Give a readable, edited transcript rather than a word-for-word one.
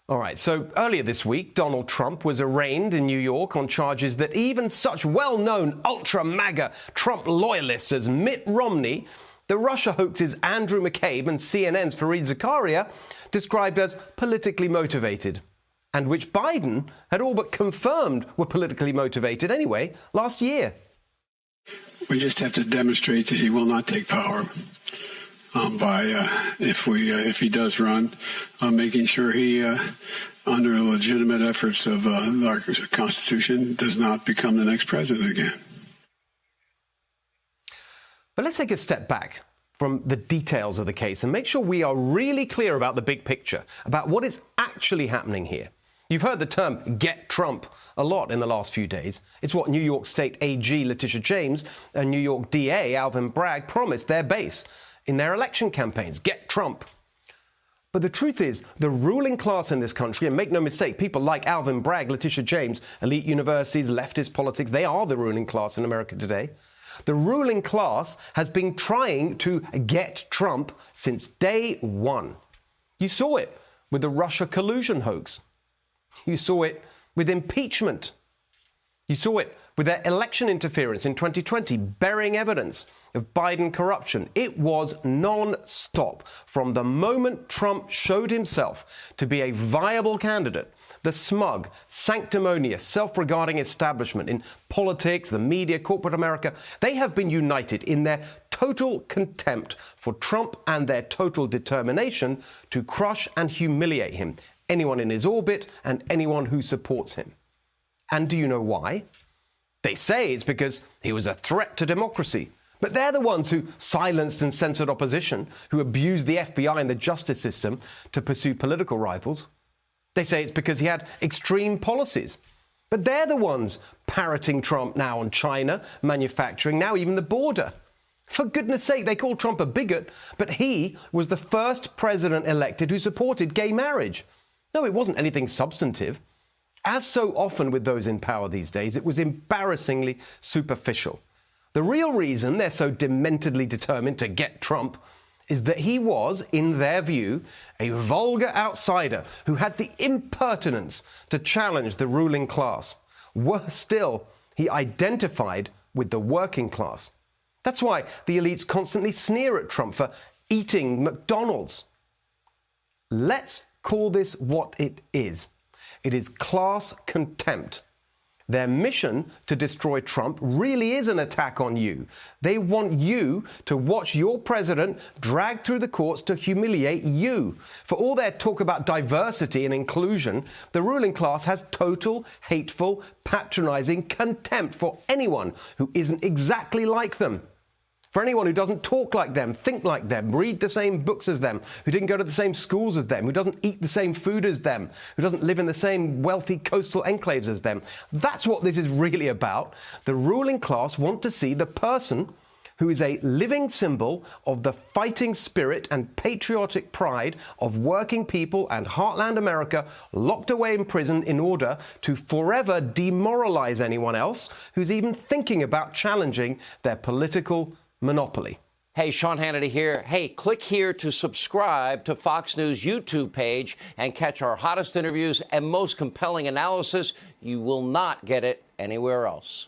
All right, so earlier this week, Donald Trump was arraigned in New York on charges that even such well-known ultra-MAGA Trump loyalists as Mitt Romney, the Russia hoax's Andrew McCabe and CNN's Fareed Zakaria described as politically motivated, and which Biden had all but confirmed were politically motivated anyway last year. We just have to demonstrate that he will not take power if he does run, making sure he, under the legitimate efforts of our Constitution, does not become the next president again. But let's take a step back from the details of the case and make sure we are really clear about the big picture, about what is actually happening here. You've heard the term "get Trump" a lot in the last few days. It's what New York State AG Letitia James and New York DA Alvin Bragg promised their base in their election campaigns. Get Trump. But the truth is, the ruling class in this country, and make no mistake, people like Alvin Bragg, Letitia James, elite universities, leftist politics, they are the ruling class in America today. The ruling class has been trying to get Trump since day one. You saw it with the Russia collusion hoax. You saw it with impeachment. You saw it with their election interference in 2020, burying evidence of Biden corruption. It was non-stop from the moment Trump showed himself to be a viable candidate. The smug, sanctimonious, self-regarding establishment in politics, the media, corporate America, they have been united in their total contempt for Trump and their total determination to crush and humiliate him, anyone in his orbit and anyone who supports him. And do you know why? They say it's because he was a threat to democracy. But they're the ones who silenced and censored opposition, who abused the FBI and the justice system to pursue political rivals. They say it's because he had extreme policies. But they're the ones parroting Trump now on China, manufacturing, now even the border. For goodness sake, they call Trump a bigot, but he was the first president elected who supported gay marriage. No, it wasn't anything substantive. As so often with those in power these days, it was embarrassingly superficial. The real reason they're so dementedly determined to get Trump is that he was, in their view, a vulgar outsider who had the impertinence to challenge the ruling class. Worse still, he identified with the working class. That's why the elites constantly sneer at Trump for eating McDonald's. Let's call this what it is. It is class contempt. Their mission to destroy Trump really is an attack on you. They want you to watch your president dragged through the courts to humiliate you. For all their talk about diversity and inclusion, the ruling class has total, hateful, patronizing contempt for anyone who isn't exactly like them. For anyone who doesn't talk like them, think like them, read the same books as them, who didn't go to the same schools as them, who doesn't eat the same food as them, who doesn't live in the same wealthy coastal enclaves as them. That's what this is really about. The ruling class want to see the person who is a living symbol of the fighting spirit and patriotic pride of working people and heartland America locked away in prison in order to forever demoralize anyone else who's even thinking about challenging their political monopoly. Hey, Sean Hannity here. Hey, click here to subscribe to Fox News YouTube page and catch our hottest interviews and most compelling analysis. You will not get it anywhere else.